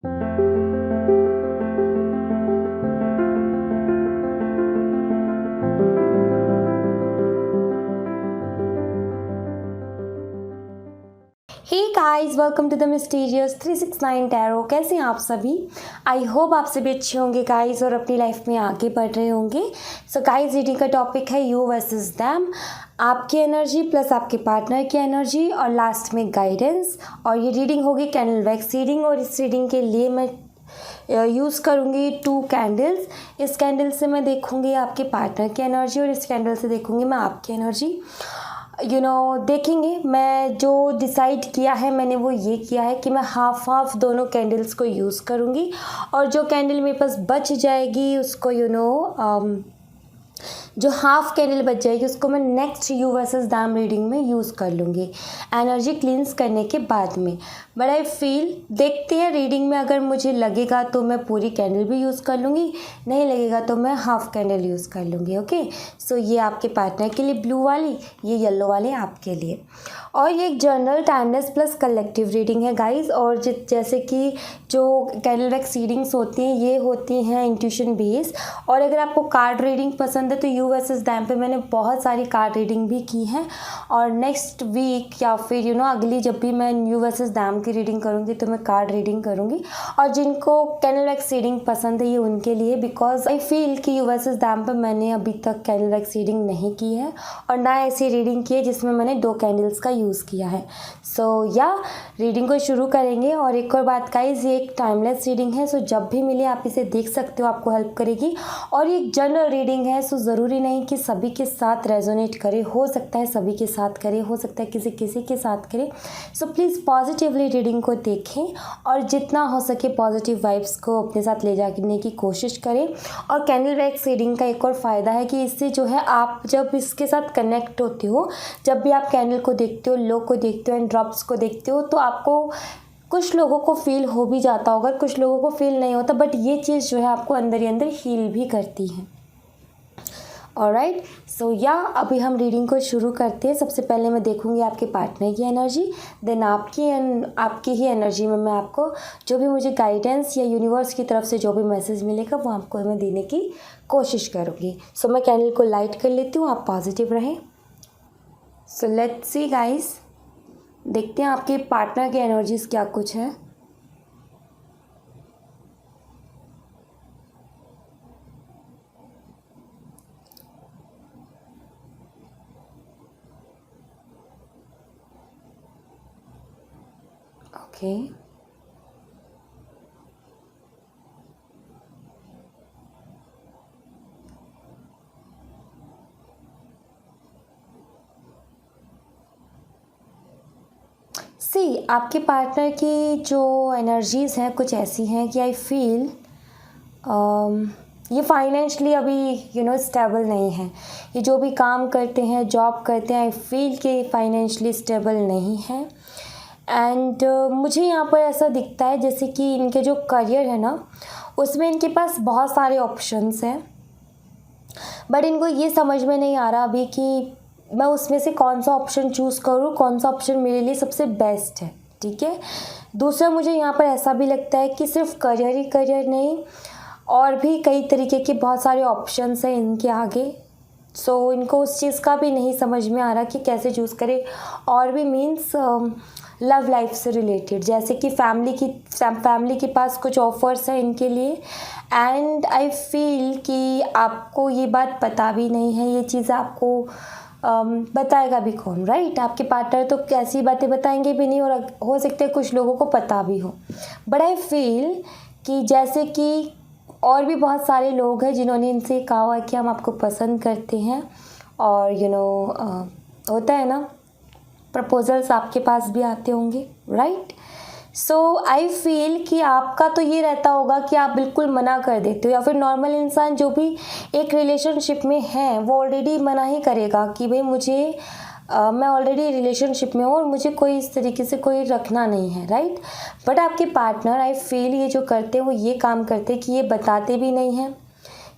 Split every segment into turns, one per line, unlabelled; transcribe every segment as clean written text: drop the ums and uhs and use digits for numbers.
Hey guys, welcome to the mysterious 369 tarot. कैसे हैं आप सभी? आई होप आप सभी अच्छे होंगे गाइस और अपनी लाइफ में आगे बढ़ रहे होंगे। सो गाइस, रीडिंग का टॉपिक है यू वर्सेस देम, आपकी एनर्जी प्लस आपके पार्टनर की एनर्जी और लास्ट में गाइडेंस। और ये रीडिंग होगी कैंडल वैक्स रीडिंग और इस रीडिंग के लिए मैं यूज़ करूँगी 2 कैंडल्स। इस कैंडल से मैं देखूँगी आपके पार्टनर की एनर्जी और इस कैंडल से देखूँगी मैं आपकी एनर्जी। देखेंगे। मैं जो डिसाइड किया है मैंने वो ये किया है कि मैं हाफ दोनों कैंडल्स को यूज़ करूँगी और जो कैंडल मेरे पास बच जाएगी उसको जो हाफ कैंडल बच जाएगी उसको मैं next you versus them reading में यूज़ कर लूँगी एनर्जी क्लींस करने के बाद में। बट आई फील देखते हैं रीडिंग में, अगर मुझे लगेगा तो मैं पूरी कैंडल भी यूज़ कर लूँगी, नहीं लगेगा तो मैं हाफ कैंडल यूज़ कर लूँगी। ओके, सो ये आपके पार्टनर के लिए ब्लू वाली, ये येलो वाली आपके लिए। और ये एक general timeless plus collective reading है गाइस। और जैसे कि जो कैंडल वैक्स रीडिंग्स होती हैं ये होती हैं इंट्यूशन बेस्ड। और अगर आपको कार्ड रीडिंग पसंद है तो यू वर्सेस देम पे मैंने बहुत सारी कार्ड रीडिंग भी की हैं और नेक्स्ट वीक या फिर अगली जब भी मैं यू वर्सेस देम की रीडिंग करूँगी तो मैं कार्ड रीडिंग करूँगी। और जिनको कैंडल वैक्स रीडिंग पसंद है ये उनके लिए, बिकॉज आई फील कि यू वर्सेस देम पे मैंने अभी तक कैंडल वैक्स रीडिंग नहीं की है और ना ऐसी रीडिंग की है जिसमें मैंने 2 कैंडल्स का यूज़ किया है। सो रीडिंग को शुरू करेंगे। और एक और बात गाइस, ये एक टाइमलेस रीडिंग है, सो जब भी मिले आप इसे देख सकते हो, आपको हेल्प करेगी। और ये एक जनरल रीडिंग है, सो ज़रूरी नहीं कि सभी के साथ रेजोनेट करे, हो सकता है सभी के साथ करे, हो सकता है किसी किसी के साथ करे। सो प्लीज़ पॉजिटिवली रीडिंग को देखें और जितना हो सके पॉजिटिव वाइब्स को अपने साथ ले जाने की कोशिश करें। और कैंडल वैक्स रीडिंग का एक और फ़ायदा है कि इससे आप जब इसके साथ कनेक्ट होते हो, जब भी आप कैंडल को देखते हो, लो को देखते हो एंड ड्रॉप्स को देखते हो, तो आपको कुछ लोगों को फील हो भी जाता होगा, कुछ लोगों को फील नहीं होता, बट ये चीज़ आपको अंदर ही अंदर हील भी करती है। ऑलराइट, सो अभी हम रीडिंग को शुरू करते हैं। सबसे पहले मैं देखूंगी आपके पार्टनर की एनर्जी, देन आपकी ही एनर्जी में मैं आपको जो भी मुझे गाइडेंस या यूनिवर्स की तरफ से जो भी मैसेज मिलेगा वो आपको मैं देने की कोशिश करूँगी। सो मैं कैंडल को लाइट कर लेती हूँ, आप पॉजिटिव रहें। सो लेट्स सी गाइस, देखते हैं आपके पार्टनर की एनर्जीज क्या कुछ है। ओके, आपके पार्टनर की जो एनर्जीज़ हैं कुछ ऐसी हैं कि आई फील ये फाइनेंशियली अभी स्टेबल नहीं है। ये जो भी काम करते हैं, जॉब करते हैं, आई फील कि फाइनेंशियली स्टेबल नहीं है। एंड मुझे यहाँ पर ऐसा दिखता है जैसे कि इनके जो करियर है ना उसमें इनके पास बहुत सारे ऑप्शंस हैं, बट इनको ये समझ में नहीं आ रहा अभी कि मैं उसमें से कौन सा ऑप्शन चूज़ करूँ, कौन सा ऑप्शन मेरे लिए सबसे बेस्ट है। ठीक है, दूसरा मुझे यहाँ पर ऐसा भी लगता है कि सिर्फ करियर ही करियर नहीं, और भी कई तरीके के बहुत सारे ऑप्शंस हैं इनके आगे। सो इनको उस चीज़ का भी नहीं समझ में आ रहा कि कैसे चूज़ करें। और भी मीन्स लव लाइफ से रिलेटेड, जैसे कि फैमिली के पास कुछ ऑफर्स हैं इनके लिए। एंड आई फील कि आपको ये बात पता भी नहीं है, ये चीज़ आपको बताएगा भी कौन, राइट? आपके पार्टनर तो कैसी बातें बताएंगे भी नहीं और हो सकता है कुछ लोगों को पता भी हो। बट आई फील कि जैसे कि और भी बहुत सारे लोग हैं जिन्होंने इनसे कहा हुआ है कि हम आपको पसंद करते हैं, और होता है ना, प्रपोजल्स आपके पास भी आते होंगे, राइट? सो आई फील कि आपका तो ये रहता होगा कि आप बिल्कुल मना कर देते हो, या फिर नॉर्मल इंसान जो भी एक रिलेशनशिप में है वो ऑलरेडी मना ही करेगा कि भाई मैं ऑलरेडी रिलेशनशिप में हूँ और मुझे कोई इस तरीके से कोई रखना नहीं है, राइट? बट आपके पार्टनर आई फील ये जो करते हैं वो ये काम करते हैं कि ये बताते भी नहीं हैं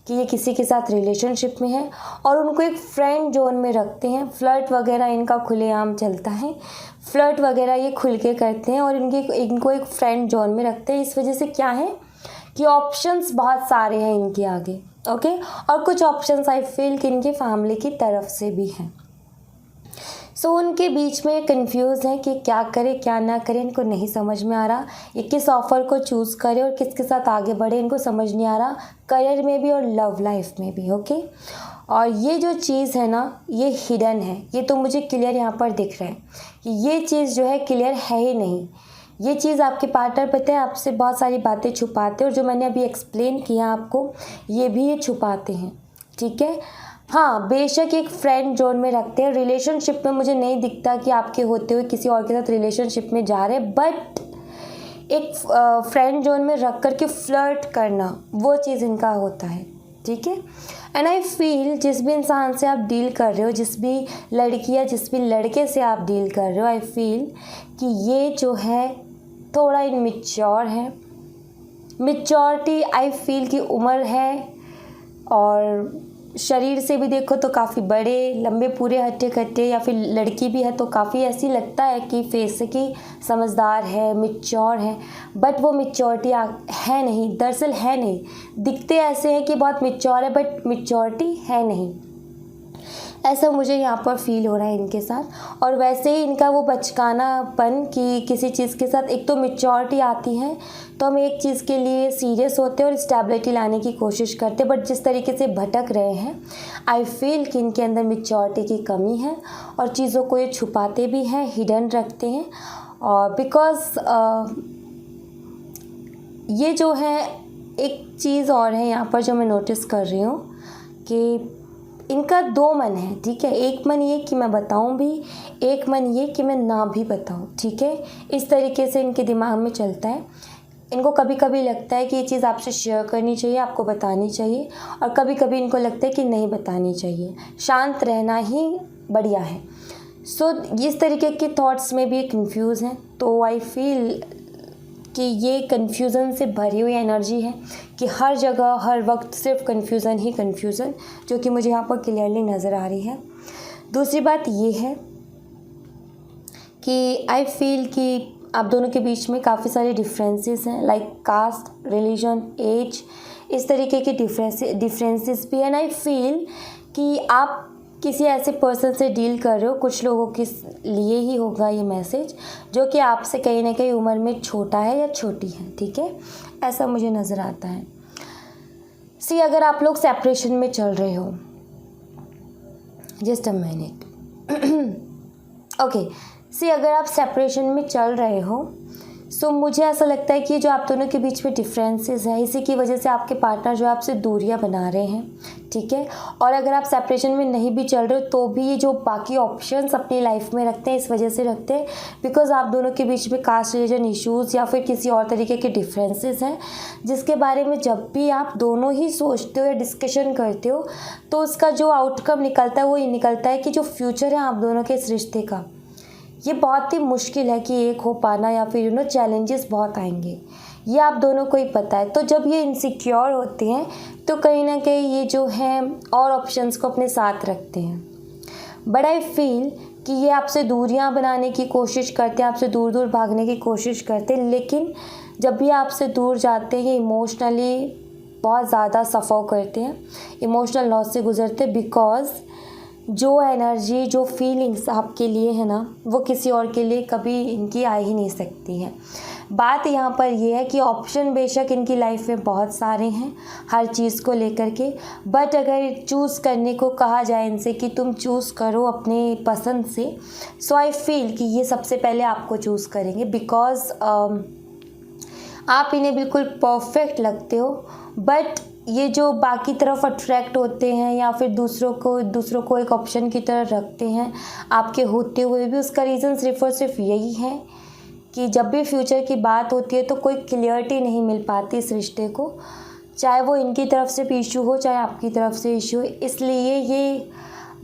कि ये किसी के साथ रिलेशनशिप में है, और उनको एक फ्रेंड जोन में रखते हैं। फ्लर्ट वगैरह इनका खुलेआम चलता है। फ्लर्ट वगैरह ये खुल के करते हैं और इनको एक फ्रेंड जोन में रखते हैं। इस वजह से क्या है कि ऑप्शंस बहुत सारे हैं इनके आगे, ओके। और कुछ ऑप्शंस आई फील कि इनके फैमिली की तरफ से भी हैं। सो उनके बीच में कंफ्यूज हैं कि क्या करे क्या ना करे, इनको नहीं समझ में आ रहा। ये किस ऑफ़र को चूज़ करे और किसके साथ आगे बढ़े, इनको समझ नहीं आ रहा, करियर में भी और लव लाइफ में भी, ओके। और ये जो चीज़ है ना, ये हिडन है, ये तो मुझे क्लियर यहाँ पर दिख रहा है कि ये चीज़ जो है क्लियर है ही नहीं। ये चीज़ आपके पार्टनर पता है आपसे बहुत सारी बातें छुपाते हैं, और जो मैंने अभी एक्सप्लेन किया आपको, ये भी ये छुपाते हैं, ठीक है। हाँ, बेशक एक फ्रेंड जोन में रखते हैं, रिलेशनशिप में मुझे नहीं दिखता कि आपके होते हुए किसी और के साथ रिलेशनशिप में जा रहे हैं, बट एक फ्रेंड जोन में रख कर के फ्लर्ट करना, वो चीज़ इनका होता है, ठीक है। एंड आई फील जिस भी इंसान से आप डील कर रहे हो, जिस भी लड़की या जिस भी लड़के से आप डील कर रहे हो, आई फील कि ये जो है थोड़ा इनमेच्योर है। मेच्योरिटी आई फील की उम्र है, और शरीर से भी देखो तो काफ़ी बड़े लंबे पूरे हट्टे कट्टे, या फिर लड़की भी है तो काफ़ी ऐसी लगता है कि फेस से कि समझदार है, मेच्योर है, बट वो मेच्योरिटी है नहीं, दरअसल है नहीं। दिखते ऐसे हैं कि बहुत मेच्योर है, बट मेच्योरिटी है नहीं, ऐसा मुझे यहाँ पर फील हो रहा है इनके साथ। और वैसे ही इनका वो बचकानापन कि किसी चीज़ के साथ एक तो मेच्योरिटी आती है तो हम एक चीज़ के लिए सीरियस होते हैं और स्टेबिलिटी लाने की कोशिश करते हैं, बट जिस तरीके से भटक रहे हैं, आई फील कि इनके अंदर मेच्योरिटी की कमी है और चीज़ों को ये छुपाते भी हैं, हिडन रखते हैं। और बिकॉज ये जो है एक चीज़ और है यहाँ पर जो मैं नोटिस कर रही हूँ कि इनका दो मन है, ठीक है। एक मन ये कि मैं बताऊं भी, एक मन ये कि मैं ना भी बताऊं, ठीक है। इस तरीके से इनके दिमाग में चलता है। इनको कभी कभी लगता है कि ये चीज़ आपसे शेयर करनी चाहिए, आपको बतानी चाहिए, और कभी कभी इनको लगता है कि नहीं बतानी चाहिए, शांत रहना ही बढ़िया है। सो इस तरीके के थॉट्स में भी कंफ्यूज हैं। तो आई फील कि ये कन्फ्यूज़न से भरी हुई एनर्जी है कि हर जगह हर वक्त सिर्फ कन्फ्यूज़न ही कन्फ्यूज़न, जो कि मुझे यहाँ पर क्लियरली नज़र आ रही है। दूसरी बात ये है कि आई फील कि आप दोनों के बीच में काफ़ी सारे डिफरेंसेस हैं, लाइक कास्ट, रिलीजन, एज, इस तरीके के डिफरेंसेस भी हैं। एंड आई फील कि आप किसी ऐसे पर्सन से डील कर रहे हो, कुछ लोगों के लिए ही होगा ये मैसेज, जो कि आपसे कहीं ना कहीं उम्र में छोटा है या छोटी है, ठीक है, ऐसा मुझे नज़र आता है। सी अगर आप लोग सेपरेशन में चल रहे हो, जस्ट अ मिनट, ओके, सी अगर आप सेपरेशन में चल रहे हो, सो मुझे ऐसा लगता है कि जो आप दोनों के बीच में डिफरेंसेस है, इसी की वजह से आपके पार्टनर जो आपसे दूरियां बना रहे हैं, ठीक है। और अगर आप सेपरेशन में नहीं भी चल रहे हो तो भी ये जो बाकी ऑप्शंस अपनी लाइफ में रखते हैं, इस वजह से रखते हैं बिकॉज आप दोनों के बीच में कास्ट रिलीजन इश्यूज़ या फिर किसी और तरीके के डिफरेंसेस हैं, जिसके बारे में जब भी आप दोनों ही सोचते हो या डिस्कशन करते हो तो उसका जो आउटकम निकलता है वो ये निकलता है कि जो फ्यूचर है आप दोनों के इस रिश्ते का, ये बहुत ही मुश्किल है कि एक हो पाना, या फिर चैलेंजेस बहुत आएंगे, ये आप दोनों को ही पता है। तो जब ये इनसिक्योर होते हैं तो कहीं ना कहीं ये जो है और ऑप्शंस को अपने साथ रखते हैं। बट आई फील कि ये आपसे दूरियां बनाने की कोशिश करते हैं, आपसे दूर दूर भागने की कोशिश करते हैं, लेकिन जब भी आपसे दूर जाते हैं ये इमोशनली बहुत ज़्यादा सफ़र करते हैं, इमोशनल लॉस से गुजरते हैं, बिकॉज जो एनर्जी, जो फीलिंग्स आपके लिए है ना, वो किसी और के लिए कभी इनकी आ ही नहीं सकती है। बात यहाँ पर ये है कि ऑप्शन बेशक इनकी लाइफ में बहुत सारे हैं हर चीज़ को लेकर के, बट अगर चूज़ करने को कहा जाए इनसे कि तुम चूज़ करो अपने पसंद से, सो आई फील कि ये सबसे पहले आपको चूज़ करेंगे, बिकॉज आप इन्हें बिल्कुल परफेक्ट लगते हो, बट ये जो बाकी तरफ अट्रैक्ट होते हैं या फिर दूसरों को एक ऑप्शन की तरह रखते हैं आपके होते हुए भी, उसका रीज़न सिर्फ और सिर्फ यही है कि जब भी फ्यूचर की बात होती है तो कोई क्लियरिटी नहीं मिल पाती इस रिश्ते को, चाहे वो इनकी तरफ से भी इशू हो चाहे आपकी तरफ से इशू हो। इसलिए ये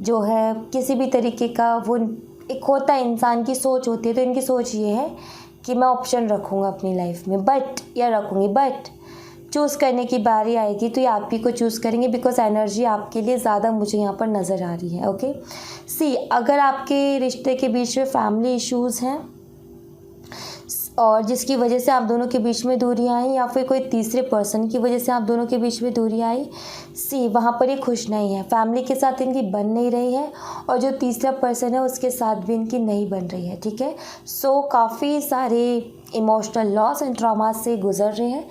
जो है किसी भी तरीके का वो एक होता है, इंसान की सोच होती है, तो इनकी सोच ये है कि मैं ऑप्शन रखूँगा अपनी लाइफ में, बट चूज़ करने की बारी आएगी तो ये आप ही को चूज़ करेंगे, बिकॉज एनर्जी आपके लिए ज़्यादा मुझे यहाँ पर नज़र आ रही है। ओके, सी अगर आपके रिश्ते के बीच में फैमिली इश्यूज़ हैं और जिसकी वजह से आप दोनों के बीच में दूरियां आई, या फिर कोई तीसरे पर्सन की वजह से आप दोनों के बीच में दूरियां आई, सी वहाँ पर ये खुश नहीं है, फैमिली के साथ इनकी बन नहीं रही है और जो तीसरा पर्सन है उसके साथ भी इनकी नहीं बन रही है। ठीक है, सो काफ़ी सारे इमोशनल लॉस एंड ट्रॉमा से गुजर रहे हैं।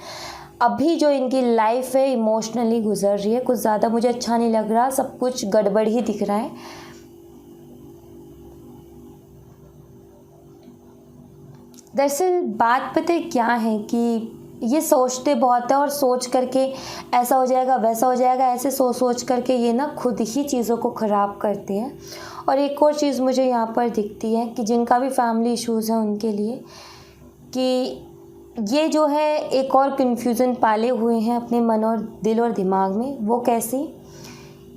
अभी जो इनकी लाइफ है इमोशनली गुजर रही है, कुछ ज़्यादा मुझे अच्छा नहीं लग रहा, सब कुछ गड़बड़ ही दिख रहा है। दरअसल बात पता है क्या है कि ये सोचते बहुत है और सोच करके ऐसा हो जाएगा वैसा हो जाएगा, ऐसे सोच करके ये ना खुद ही चीज़ों को ख़राब करते हैं। और एक और चीज़ मुझे यहाँ पर दिखती है कि जिनका भी फैमिली इश्यूज़ है उनके लिए, कि ये जो है एक और कन्फ्यूज़न पाले हुए हैं अपने मन और दिल और दिमाग में। वो कैसी?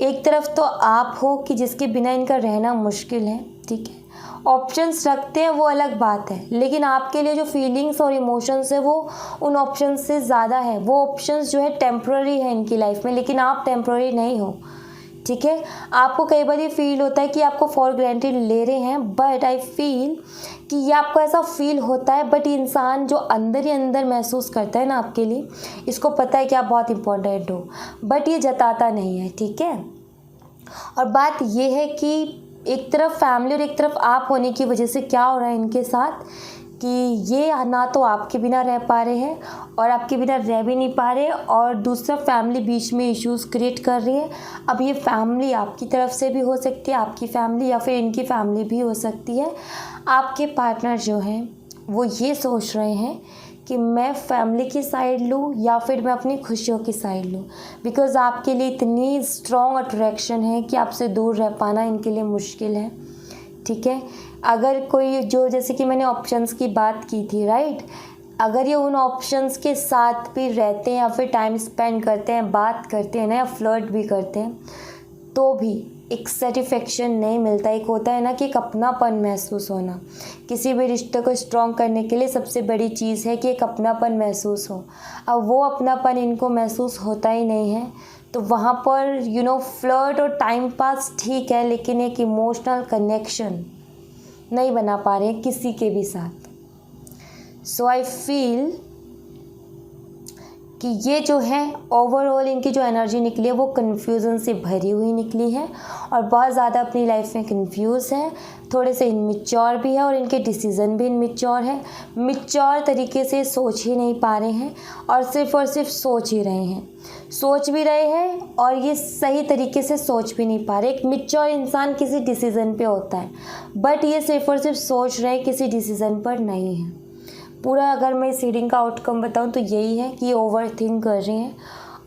एक तरफ तो आप हो कि जिसके बिना इनका रहना मुश्किल है, ठीक है, ऑप्शंस रखते हैं वो अलग बात है, लेकिन आपके लिए जो फीलिंग्स और इमोशंस है वो उन ऑप्शंस से ज़्यादा है। वो ऑप्शंस जो है टेम्प्ररी है इनकी लाइफ में, लेकिन आप टेम्प्ररी नहीं हो। ठीक है, आपको कई बार ये फील होता है कि आपको फॉर ग्रांटेड ले रहे हैं, बट आई फील कि ये आपको ऐसा फील होता है, बट इंसान जो अंदर ही अंदर महसूस करता है ना आपके लिए, इसको पता है कि आप बहुत इम्पोर्टेंट हो, बट ये जताता नहीं है। ठीक है, और बात ये है कि एक तरफ फैमिली और एक तरफ आप होने की वजह से क्या हो रहा है इनके साथ कि ये ना तो आपके बिना रह पा रहे हैं और आपके बिना रह भी नहीं पा रहे, और दूसरा फैमिली बीच में इश्यूज़ क्रिएट कर रही है। अब ये फैमिली आपकी तरफ से भी हो सकती है, आपकी फैमिली, या फिर इनकी फैमिली भी हो सकती है। आपके पार्टनर जो हैं वो ये सोच रहे हैं कि मैं फैमिली की साइड लूँ या फिर मैं अपनी खुशियों की साइड लूँ, बिकॉज़ आपके लिए इतनी स्ट्रॉन्ग अट्रैक्शन है कि आपसे दूर रह पाना इनके लिए मुश्किल है। ठीक है, अगर कोई जो, जैसे कि मैंने ऑप्शंस की बात की थी, राइट, अगर ये उन ऑप्शंस के साथ भी रहते हैं या फिर टाइम स्पेंड करते हैं, बात करते हैं ना, या फ्लर्ट भी करते हैं, तो भी एक सेटिस्फेक्शन नहीं मिलता। एक होता है ना कि एक अपनापन महसूस होना, किसी भी रिश्ते को स्ट्रॉन्ग करने के लिए सबसे बड़ी चीज़ है कि एक अपनापन महसूस हो। अब वो अपनापन इनको महसूस होता ही नहीं है, तो वहाँ पर फ्लर्ट और टाइम पास ठीक है, लेकिन एक इमोशनल कनेक्शन नहीं बना पा रहे हैं किसी के भी साथ। सो आई फील कि ये जो है ओवरऑल इनकी जो एनर्जी निकली है वो कन्फ्यूज़न से भरी हुई निकली है और बहुत ज़्यादा अपनी लाइफ में कन्फ्यूज़ है, थोड़े से इनमिच्योर भी है और इनके डिसीज़न भी इनमिच्योर है। मिच्योर तरीके से सोच ही नहीं पा रहे हैं और सिर्फ सोच ही रहे हैं, सोच भी रहे हैं और ये सही तरीके से सोच भी नहीं पा रहे। एक मिच्योर इंसान किसी डिसीज़न पे होता है, बट ये सिर्फ सोच रहे हैं, किसी डिसीज़न पर नहीं है। पूरा अगर मैं इस रीडिंग का आउटकम बताऊं तो यही है कि ओवर थिंक कर रहे हैं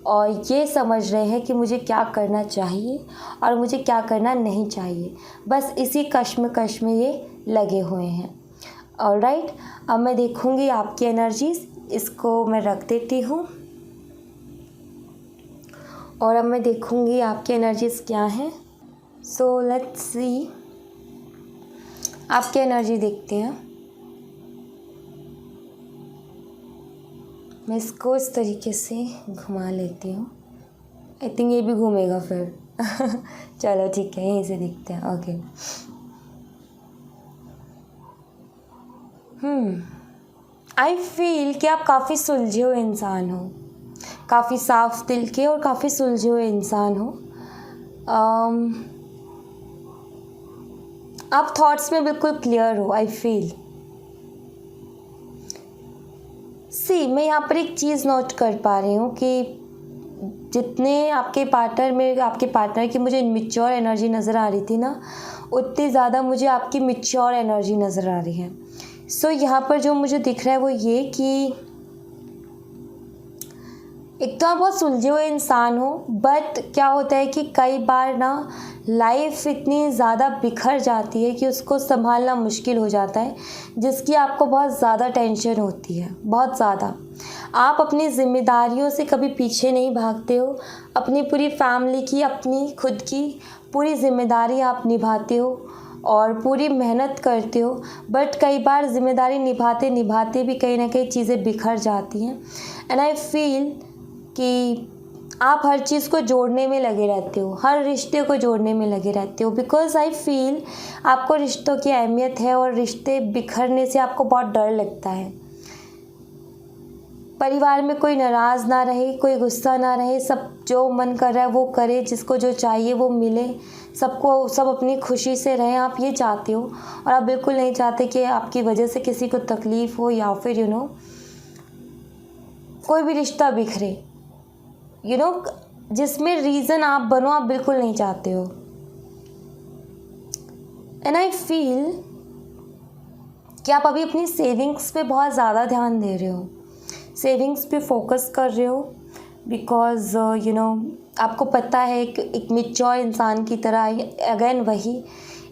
और ये समझ रहे हैं कि मुझे क्या करना चाहिए और मुझे क्या करना नहीं चाहिए, बस इसी कश्मकश में ये लगे हुए हैं। ऑलराइट, अब मैं देखूंगी आपकी एनर्जीज, इसको मैं रख देती हूँ और अब मैं देखूंगी आपकी एनर्जीज क्या हैं। सो लेट्स सी, आपकी एनर्जी देखते हैं। मैं इसको इस तरीके से घुमा लेती हूँ, आई थिंक ये भी घूमेगा फिर चलो ठीक है, यहीं से देखते हैं। ओके, आई फील कि आप काफ़ी सुलझे हुए इंसान हो, काफ़ी साफ दिल के और काफ़ी सुलझे हुए इंसान हो। आप थॉट्स में बिल्कुल क्लियर हो, आई फील। मैं यहाँ पर एक चीज़ नोट कर पा रही हूँ कि जितने आपके पार्टनर की मुझे इनमिच्योर एनर्जी नज़र आ रही थी ना, उतनी ज़्यादा मुझे आपकी मिच्योर एनर्जी नज़र आ रही है। यहाँ पर जो मुझे दिख रहा है वो ये कि एक तो आप बहुत सुलझे हुए इंसान हो, बट क्या होता है कि कई बार ना लाइफ इतनी ज़्यादा बिखर जाती है कि उसको संभालना मुश्किल हो जाता है, जिसकी आपको बहुत ज़्यादा टेंशन होती है, बहुत ज़्यादा। आप अपनी ज़िम्मेदारियों से कभी पीछे नहीं भागते हो, अपनी पूरी फैमिली की, अपनी खुद की पूरी ज़िम्मेदारी आप निभाते हो और पूरी मेहनत करते हो, बट कई बार ज़िम्मेदारी निभाते निभाते भी कहीं ना कहीं चीज़ें बिखर जाती हैं। एंड आई फील कि आप हर चीज़ को जोड़ने में लगे रहते हो, हर रिश्ते को जोड़ने में लगे रहते हो, बिकॉज़ आई फील आपको रिश्तों की अहमियत है और रिश्ते बिखरने से आपको बहुत डर लगता है। परिवार में कोई नाराज़ ना रहे, कोई गुस्सा ना रहे, सब जो मन कर रहा है वो करे, जिसको जो चाहिए वो मिले, सब अपनी खुशी से रहें, आप ये चाहते हो। और आप बिल्कुल नहीं चाहते कि आपकी वजह से किसी को तकलीफ़ हो या फिर कोई भी रिश्ता बिखरे, जिसमें रीज़न आप बनो, आप बिल्कुल नहीं चाहते हो। एंड आई फील कि आप अभी अपनी सेविंग्स पे बहुत ज़्यादा ध्यान दे रहे हो, सेविंग्स पे फोकस कर रहे हो, बिकॉज़ आपको पता है एक मैच्योर इंसान की तरह, अगेन वही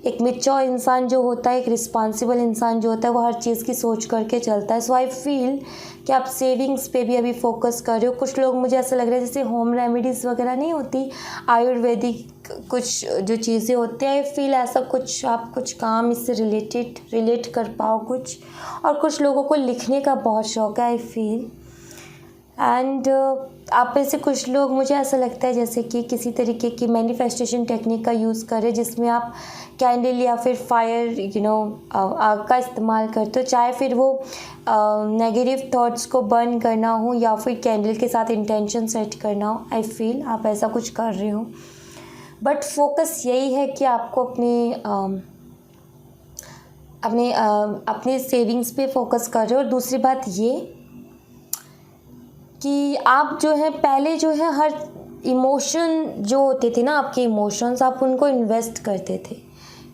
एक मैच्योर इंसान जो होता है, एक रिस्पॉन्सिबल इंसान जो होता है, वो हर चीज़ की सोच करके चलता है। सो आई फील कि आप सेविंग्स पे भी अभी फोकस कर रहे हो। कुछ लोग, मुझे ऐसा लग रहा है जैसे होम रेमेडीज़ वगैरह नहीं होती, आयुर्वेदिक कुछ जो चीज़ें होती हैं, आई फील ऐसा कुछ आप कुछ काम इससे रिलेट कर पाओ कुछ। और कुछ लोगों को लिखने का बहुत शौक है, आई फील। एंड आप में से कुछ लोग, मुझे ऐसा लगता है जैसे कि किसी तरीके की मैनिफेस्टेशन टेक्निक का यूज़ करें, जिसमें आप कैंडल या फिर फायर आग का इस्तेमाल करते हो, चाहे फिर वो नेगेटिव थॉट्स को बर्न करना हो या फिर कैंडल के साथ इंटेंशन सेट करना हो। आई फील आप ऐसा कुछ कर रहे हो, बट फोकस यही है कि आपको अपने सेविंग्स पे फोकस कर रहे हो। और दूसरी बात ये कि आप जो है पहले जो है हर इमोशन जो होते थे ना, आपके इमोशंस, आप उनको इन्वेस्ट करते थे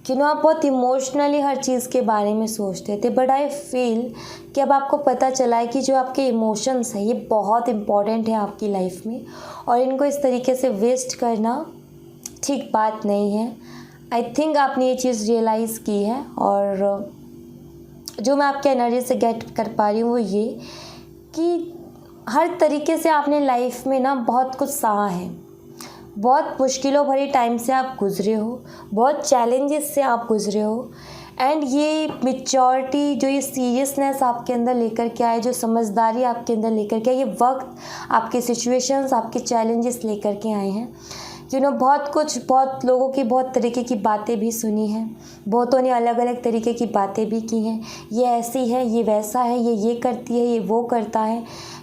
कि आप बहुत इमोशनली हर चीज़ के बारे में सोचते थे। बट आई फील कि अब आपको पता चला है कि जो आपके इमोशंस हैं ये बहुत इम्पॉर्टेंट है आपकी लाइफ में, और इनको इस तरीके से वेस्ट करना ठीक बात नहीं है। आई थिंक आपने ये चीज़ रियलाइज़ की है, और जो मैं आपके एनर्जी से गेट कर पा रही हूँ वो ये कि हर तरीके से आपने लाइफ में ना बहुत कुछ सहा है, बहुत मुश्किलों भरी टाइम से आप गुज़रे हो, बहुत चैलेंजेस से आप गुज़रे हो। एंड ये मैच्योरिटी, जो ये सीरियसनेस आपके अंदर लेकर के आए, जो समझदारी आपके अंदर लेकर के आए, ये वक्त आपके सिचुएशंस, आपके चैलेंजेस लेकर के आए हैं। बहुत लोगों की बहुत तरीके की बातें भी सुनी हैं, बहुतों ने अलग अलग तरीके की बातें भी की हैं, ये ऐसी है, ये वैसा है, ये करती है, ये वो करता है,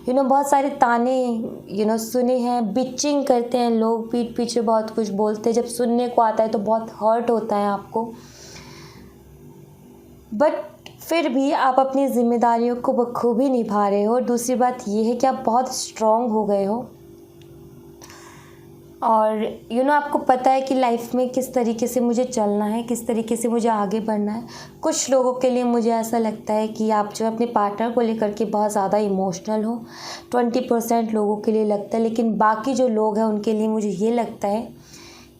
बहुत सारे ताने सुने हैं, बिचिंग करते हैं लोग, पीठ पीछे बहुत कुछ बोलते हैं। जब सुनने को आता है तो बहुत हर्ट होता है आपको, बट फिर भी आप अपनी जिम्मेदारियों को बखूबी निभा रहे हो। और दूसरी बात ये है कि आप बहुत स्ट्रॉन्ग हो गए हो, और आपको पता है कि लाइफ में किस तरीके से मुझे चलना है, किस तरीके से मुझे आगे बढ़ना है। कुछ लोगों के लिए मुझे ऐसा लगता है कि आप जो अपने पार्टनर को लेकर के बहुत ज़्यादा इमोशनल हो, 20% लोगों के लिए लगता है, लेकिन बाकी जो लोग हैं उनके लिए मुझे ये लगता है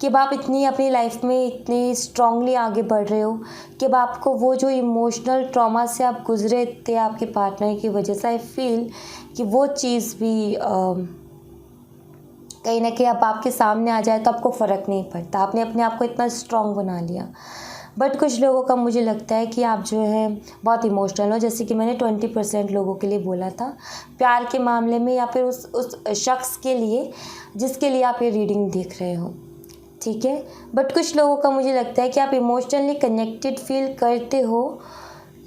कि अब आप इतनी अपनी लाइफ में इतने स्ट्रांगली आगे बढ़ रहे हो कि अब आपको वो जो इमोशनल ट्रॉमा से आप गुजरे थे आपके पार्टनर की वजह से, आई फील कि वो चीज़ भी कहीं ना कहीं अब आपके सामने आ जाए तो आपको फ़र्क नहीं पड़ता, आपने अपने आप को इतना स्ट्रॉन्ग बना लिया। बट कुछ लोगों का मुझे लगता है कि आप जो है बहुत इमोशनल हो, जैसे कि मैंने 20% लोगों के लिए बोला था प्यार के मामले में, या फिर उस शख्स के लिए जिसके लिए आप ये रीडिंग देख रहे हो, ठीक है। बट कुछ लोगों का मुझे लगता है कि आप इमोशनली कनेक्टेड फील करते हो,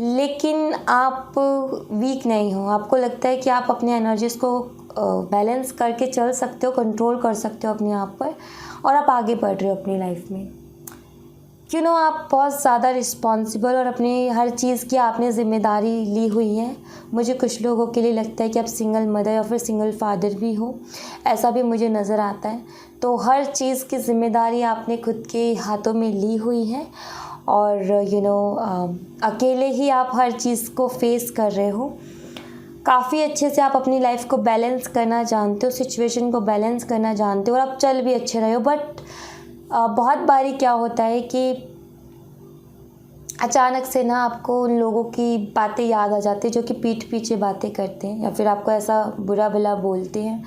लेकिन आप वीक नहीं हो। आपको लगता है कि आप अपने एनर्जीज़ को बैलेंस करके चल सकते हो, कंट्रोल कर सकते हो अपने आप पर, और आप आगे बढ़ रहे हो अपनी लाइफ में। आप बहुत ज़्यादा रिस्पॉन्सिबल और अपनी हर चीज़ की आपने ज़िम्मेदारी ली हुई है। मुझे कुछ लोगों के लिए लगता है कि आप सिंगल मदर या फिर सिंगल फादर भी हो, ऐसा भी मुझे नज़र आता है। तो हर चीज़ की ज़िम्मेदारी आपने खुद के हाथों में ली हुई है, और अकेले ही आप हर चीज़ को फेस कर रहे हो। काफ़ी अच्छे से आप अपनी लाइफ को बैलेंस करना जानते हो, सिचुएशन को बैलेंस करना जानते हो, और आप चल भी अच्छे रहे हो। बट बहुत बारी क्या होता है कि अचानक से ना आपको उन लोगों की बातें याद आ जाती है जो कि पीठ पीछे बातें करते हैं, या फिर आपको ऐसा बुरा भला बोलते हैं।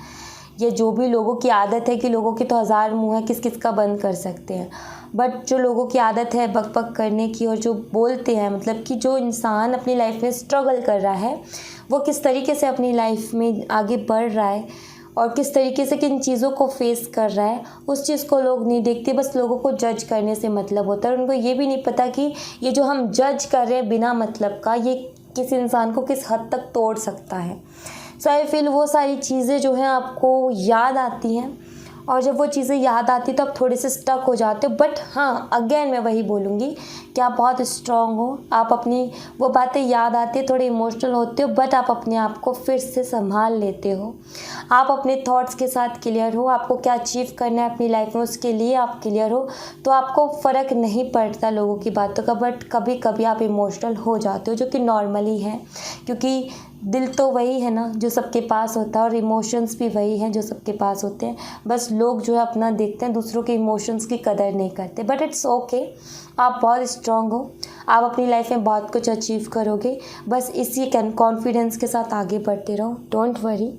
ये जो भी लोगों की आदत है कि लोगों की तो हज़ार मुँह है, किस किस का बंद कर सकते हैं। बट जो लोगों की आदत है बक बक करने की, और जो बोलते हैं, मतलब कि जो इंसान अपनी लाइफ में स्ट्रगल कर रहा है वो किस तरीके से अपनी लाइफ में आगे बढ़ रहा है, और किस तरीके से किन चीज़ों को फेस कर रहा है, उस चीज़ को लोग नहीं देखते। बस लोगों को जज करने से मतलब होता है और उनको ये भी नहीं पता कि ये जो हम जज कर रहे हैं बिना मतलब का, ये किस इंसान को किस हद तक तोड़ सकता है। सो आई फील वो सारी चीज़ें जो हैं आपको याद आती हैं, और जब वो चीज़ें याद आती तो आप थोड़े से स्टक हो जाते हो। बट हाँ, अगेन मैं वही बोलूँगी कि आप बहुत स्ट्रांग हो, आप अपनी वो बातें याद आती है, थोड़े इमोशनल होते हो, बट आप अपने आप को फिर से संभाल लेते हो। आप अपने थॉट्स के साथ क्लियर हो, आपको क्या अचीव करना है अपनी लाइफ में उसके लिए आप क्लियर हो, तो आपको फ़र्क नहीं पड़ता लोगों की बातों का। बट कभी कभी आप इमोशनल हो जाते हो, जो कि नॉर्मली है, क्योंकि दिल तो वही है ना जो सबके पास होता है, और इमोशंस भी वही हैं जो सबके पास होते हैं। बस लोग जो है अपना देखते हैं, दूसरों के इमोशंस की कदर नहीं करते। बट इट्स ओके, आप बहुत स्ट्रांग हो, आप अपनी लाइफ में बहुत कुछ अचीव करोगे। बस इसी कॉन्फिडेंस के साथ आगे बढ़ते रहो, डोंट वरी।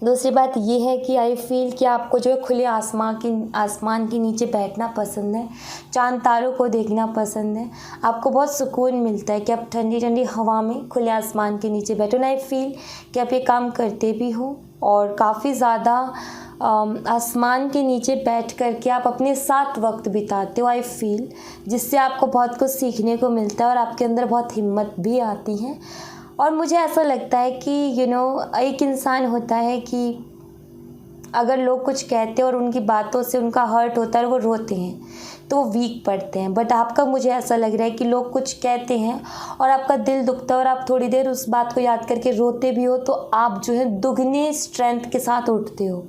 दूसरी बात ये है कि आई फील कि आपको जो है खुले आसमान के नीचे बैठना पसंद है, चांद तारों को देखना पसंद है, आपको बहुत सुकून मिलता है कि आप ठंडी ठंडी हवा में खुले आसमान के नीचे बैठो। ना आई फील कि आप ये काम करते भी हो, और काफ़ी ज़्यादा आसमान के नीचे बैठ कर के आप अपने साथ वक्त बिताते हो, आई फील, जिससे आपको बहुत कुछ सीखने को मिलता है और आपके अंदर बहुत हिम्मत भी आती है। और मुझे ऐसा लगता है कि एक इंसान होता है कि अगर लोग कुछ कहते हैं और उनकी बातों से उनका हर्ट होता है और वो रोते हैं तो वो वीक पड़ते हैं। बट आपका मुझे ऐसा लग रहा है कि लोग कुछ कहते हैं और आपका दिल दुखता है और आप थोड़ी देर उस बात को याद करके रोते भी हो, तो आप जो है दुगनी स्ट्रेंथ के साथ उठते हो।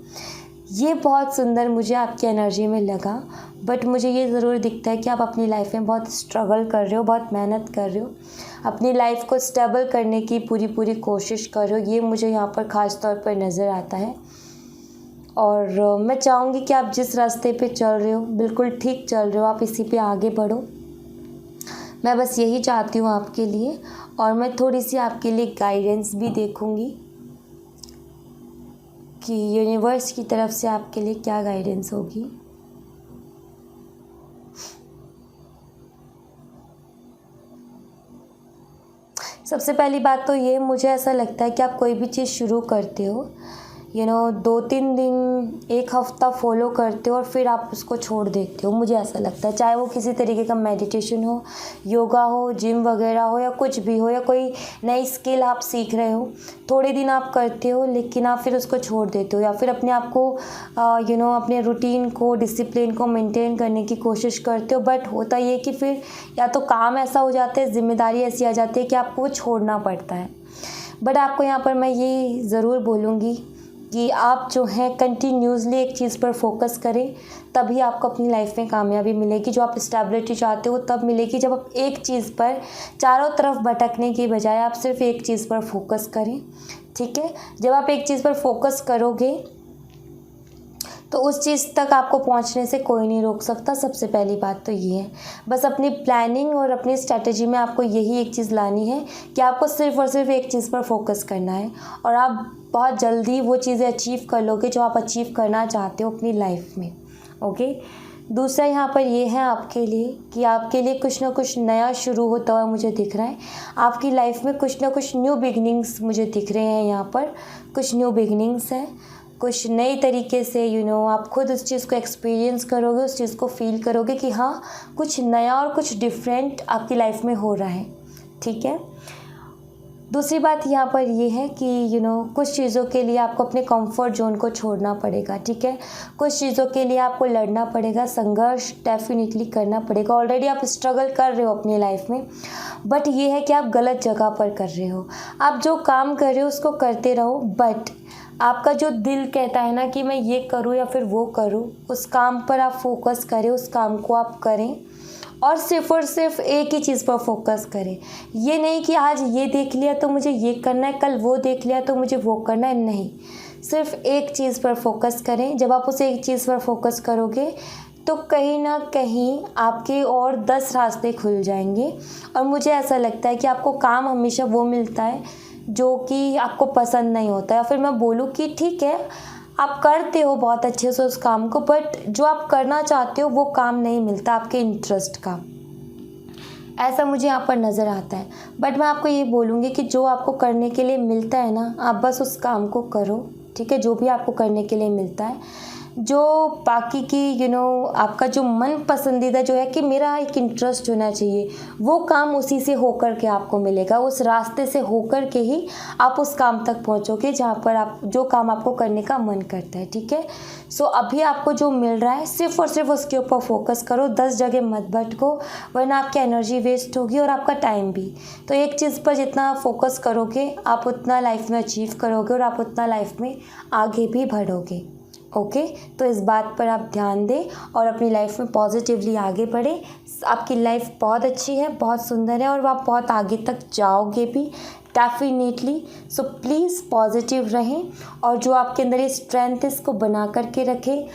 ये बहुत सुंदर मुझे आपकी एनर्जी में लगा। बट मुझे ये ज़रूर दिखता है कि आप अपनी लाइफ में बहुत स्ट्रगल कर रहे हो, बहुत मेहनत कर रहे हो, अपनी लाइफ को स्टेबल करने की पूरी कोशिश कर रहे हो। ये मुझे यहाँ पर ख़ास तौर पर नज़र आता है। और मैं चाहूँगी कि आप जिस रास्ते पे चल रहे हो बिल्कुल ठीक चल रहे हो, आप इसी पे आगे बढ़ो। मैं बस यही चाहती हूँ आपके लिए, और मैं थोड़ी सी आपके लिए गाइडेंस भी देखूँगी कि यूनिवर्स की तरफ से आपके लिए क्या गाइडेंस होगी। सबसे पहली बात तो ये, मुझे ऐसा लगता है कि आप कोई भी चीज़ शुरू करते हो 2-3 दिन, 1 हफ़्ता फॉलो करते हो और फिर आप उसको छोड़ देते हो। मुझे ऐसा लगता है, चाहे वो किसी तरीके का मेडिटेशन हो, योगा हो, जिम वगैरह हो, या कुछ भी हो, या कोई नई स्किल आप सीख रहे हो, थोड़े दिन आप करते हो लेकिन आप फिर उसको छोड़ देते हो, या फिर अपने आप को अपने रूटीन को, डिसिप्लिन को मेंटेन करने की कोशिश करते हो। बट होता ये कि फिर या तो काम ऐसा हो जाता है, जिम्मेदारी ऐसी आ जाती है कि आपको वो छोड़ना पड़ता है। बट आपको यहाँ पर मैं ये ज़रूर बोलूँगी कि आप जो है कंटिन्यूसली एक चीज़ पर फोकस करें, तभी आपको अपनी लाइफ में कामयाबी मिलेगी। जो आप स्टेबिलिटी चाहते हो तब मिलेगी जब आप एक चीज़ पर चारों तरफ भटकने की बजाय आप सिर्फ एक चीज़ पर फोकस करें, ठीक है। जब आप एक चीज़ पर फोकस करोगे तो उस चीज़ तक आपको पहुंचने से कोई नहीं रोक सकता। सबसे पहली बात तो ये है, बस अपनी प्लानिंग और अपनी स्ट्रैटेजी में आपको यही एक चीज़ लानी है कि आपको सिर्फ़ और सिर्फ एक चीज़ पर फोकस करना है, और आप बहुत जल्दी वो चीज़ें अचीव कर लोगे जो आप अचीव करना चाहते हो अपनी लाइफ में, ओके। दूसरा यहाँ पर ये है आपके लिए कि आपके लिए कुछ ना कुछ नया शुरू होता हुआ मुझे दिख रहा है। आपकी लाइफ में कुछ ना कुछ न्यू बिगनिंग्स मुझे दिख रहे हैं। यहाँ पर कुछ न्यू बिगनिंग्स हैं, कुछ नए तरीके से आप खुद उस चीज़ को एक्सपीरियंस करोगे, उस चीज़ को फील करोगे कि हाँ, कुछ नया और कुछ डिफरेंट आपकी लाइफ में हो रहा है, ठीक है। दूसरी बात यहाँ पर ये है कि कुछ चीज़ों के लिए आपको अपने कंफर्ट जोन को छोड़ना पड़ेगा, ठीक है। कुछ चीज़ों के लिए आपको लड़ना पड़ेगा, संघर्ष डेफिनेटली करना पड़ेगा। ऑलरेडी आप स्ट्रगल कर रहे हो अपनी लाइफ में, बट ये है कि आप गलत जगह पर कर रहे हो। आप जो काम कर रहे हो उसको करते रहो, बट आपका जो दिल कहता है ना कि मैं ये करूँ या फिर वो करूँ, उस काम पर आप फोकस करें, उस काम को आप करें, और सिर्फ एक ही चीज़ पर फोकस करें। ये नहीं कि आज ये देख लिया तो मुझे ये करना है, कल वो देख लिया तो मुझे वो करना है, नहीं। सिर्फ एक चीज़ पर फोकस करें। जब आप उस एक चीज़ पर फोकस करोगे तो कहीं ना कहीं आपके और 10 रास्ते खुल जाएंगे। और मुझे ऐसा लगता है कि आपको काम हमेशा वो मिलता है जो कि आपको पसंद नहीं होता, या फिर मैं बोलूँ कि ठीक है आप करते हो बहुत अच्छे से उस काम को, बट जो आप करना चाहते हो वो काम नहीं मिलता आपके इंटरेस्ट का, ऐसा मुझे यहाँ पर नज़र आता है। बट मैं आपको ये बोलूँगी कि जो आपको करने के लिए मिलता है ना, आप बस उस काम को करो, ठीक है, जो भी आपको करने के लिए मिलता है। जो बाकी की आपका जो मन पसंदीदा जो है कि मेरा एक इंटरेस्ट होना चाहिए, वो काम उसी से होकर के आपको मिलेगा, उस रास्ते से होकर के ही आप उस काम तक पहुंचोगे जहाँ पर आप जो काम आपको करने का मन करता है, ठीक है। सो अभी आपको जो मिल रहा है सिर्फ और सिर्फ उसके ऊपर फोकस करो, 10 जगह मत भटको, वरना आपकी एनर्जी वेस्ट होगी और आपका टाइम भी। तो एक चीज़ पर जितना फोकस करोगे आप उतना लाइफ में अचीव करोगे और आप उतना लाइफ में आगे भी बढ़ोगे। ओके, तो इस बात पर आप ध्यान दें और अपनी लाइफ में पॉजिटिवली आगे बढ़ें। आपकी लाइफ बहुत अच्छी है, बहुत सुंदर है और आप बहुत आगे तक जाओगे भी डेफिनेटली। सो प्लीज़ पॉजिटिव रहें और जो आपके अंदर ये स्ट्रेंथ है इसको बना करके रखें।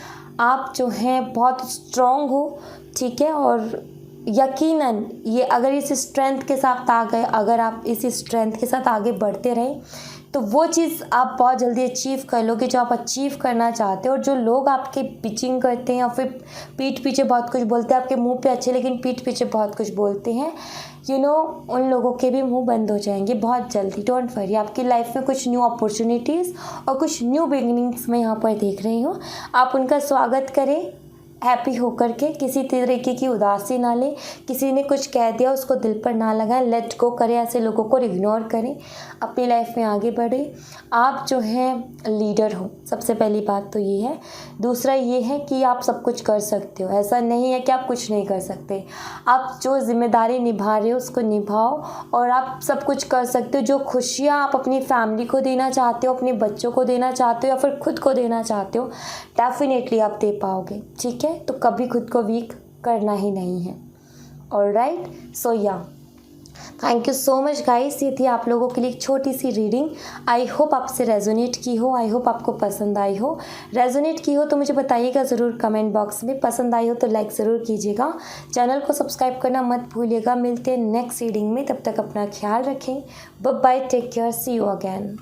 आप जो हैं बहुत स्ट्रॉन्ग हो, ठीक है, और यकीनन ये अगर इस स्ट्रेंथ के साथ अगर आप इस स्ट्रेंथ के साथ आगे बढ़ते रहें तो वो चीज़ आप बहुत जल्दी अचीव कर लोगे जो आप अचीव करना चाहते हो। और जो लोग आपके पिचिंग करते हैं या फिर पीठ पीछे बहुत कुछ बोलते हैं, आपके मुंह पे अच्छे लेकिन पीठ पीछे बहुत कुछ बोलते हैं, उन लोगों के भी मुंह बंद हो जाएंगे बहुत जल्दी। डोंट वरी, आपकी लाइफ में कुछ न्यू अपॉर्चुनिटीज़ और कुछ न्यू बिगिनिंग्स मैं यहाँ पर देख रही हूँ। आप उनका स्वागत करें हैप्पी होकर के, किसी तरीके की उदासी ना लें, किसी ने कुछ कह दिया उसको दिल पर ना लगाएं, लेट गो करें, ऐसे लोगों को इग्नोर करें, अपनी लाइफ में आगे बढ़ें। आप जो हैं लीडर हो, सबसे पहली बात तो ये है। दूसरा ये है कि आप सब कुछ कर सकते हो, ऐसा नहीं है कि आप कुछ नहीं कर सकते। आप जो जिम्मेदारी निभा रहे हो उसको निभाओ और आप सब कुछ कर सकते हो। जो खुशियाँ आप अपनी फैमिली को देना चाहते हो, अपने बच्चों को देना चाहते हो या फिर खुद को देना चाहते हो, डेफिनेटली आप दे पाओगे, ठीक है। तो कभी खुद को वीक करना ही नहीं है। ऑलराइट, सो या thank you so much guys. ये थी आप लोगों के लिए एक छोटी सी रीडिंग। आई होप आपसे रेजोनेट की हो, आई होप आपको पसंद आई हो। रेजोनेट की हो तो मुझे बताइएगा ज़रूर कमेंट बॉक्स में। पसंद आई हो तो लाइक ज़रूर कीजिएगा, चैनल को सब्सक्राइब करना मत भूलिएगा। मिलते हैं नेक्स्ट रीडिंग में, तब तक अपना ख्याल रखें। Bye bye, take care, see you again.